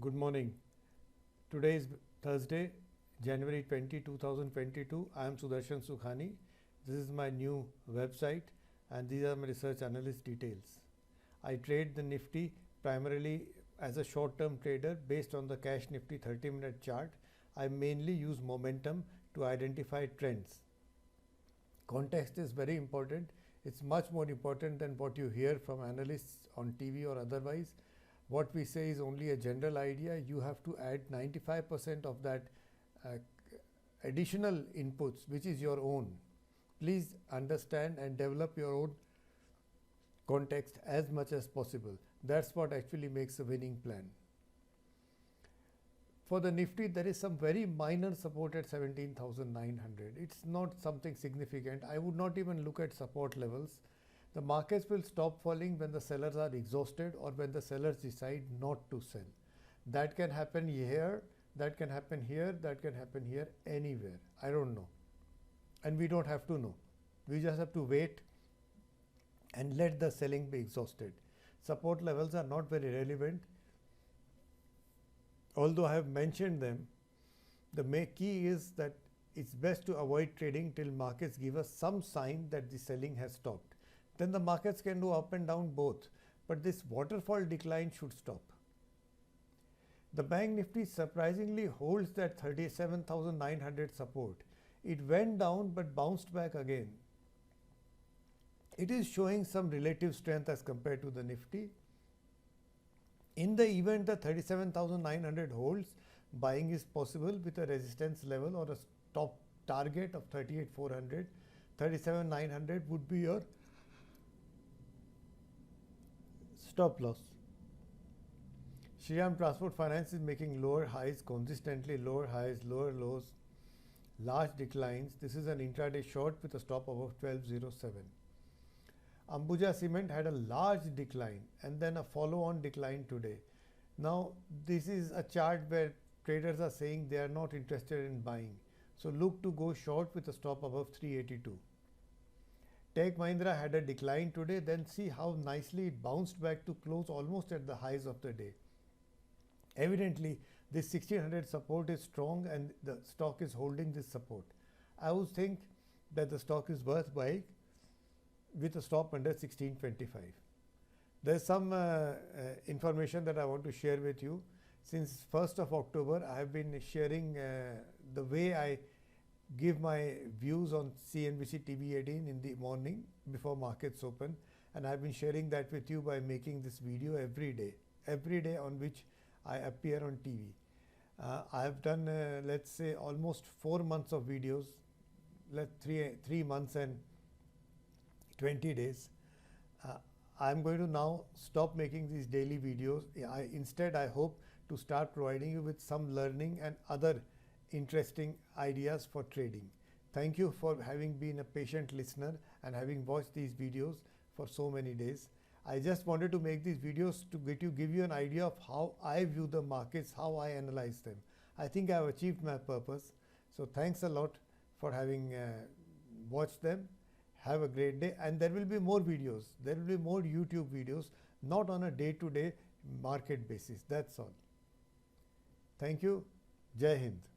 Good morning. Today is Thursday, January 20, 2022. I am Sudarshan Sukhani. This is my new website and these are my research analyst details. I trade the Nifty primarily as a short-term trader based on the Cash Nifty 30-minute chart. I mainly use momentum to identify trends. Context is very important. It's much more important than what you hear from analysts on TV or otherwise. What we say is only a general idea. You have to add 95% of that additional inputs, which is your own. Please understand and develop your own context as much as possible. That's what actually makes a winning plan. For the Nifty, there is some very minor support at 17,900. It's not something significant. I would not even look at support levels. The markets will stop falling when the sellers are exhausted or when the sellers decide not to sell. That can happen here, that can happen here, that can happen here, anywhere. I don't know. And we don't have to know. We just have to wait and let the selling be exhausted. Support levels are not very relevant. Although I have mentioned them, the key is that it's best to avoid trading till markets give us some sign that the selling has stopped. Then the markets can do up and down both, but this waterfall decline should stop. The Bank Nifty surprisingly holds that 37,900 support. It went down but bounced back again. It is showing some relative strength as compared to the Nifty. In the event the 37,900 holds, buying is possible with a resistance level or a stop target of 38,400. 37,900 would be your stop loss. Shriram Transport Finance is making lower highs consistently, lower highs, lower lows, large declines. This is an intraday short with a stop above 1207. Ambuja Cement had a large decline and then a follow-on decline today. Now this is a chart where traders are saying they are not interested in buying. So look to go short with a stop above 382. Tech Mahindra had a decline today, then see how nicely it bounced back to close almost at the highs of the day. Evidently, this 1600 support is strong and the stock is holding this support. I would think that the stock is worth buying with a stop under 1625. There's some information that I want to share with you. Since 1st of October, I have been sharing the way I give my views on CNBC TV 18 in the morning before markets open, and I've been sharing that with you by making this video every day on which I appear on TV. I have done let's say almost 4 months of videos, 3 months and 20 days. I'm going to now stop making these daily videos. Instead, I hope to start providing you with some learning and other interesting ideas for trading. Thank you for having been a patient listener and having watched these videos for so many days. I just wanted to make these videos to give you an idea of how I view the markets, how I analyze them. I think I have achieved my purpose. So thanks a lot for having watched them. Have a great day, and there will be more videos. There will be more YouTube videos, not on a day-to-day market basis. That's all. Thank you. Jai Hind.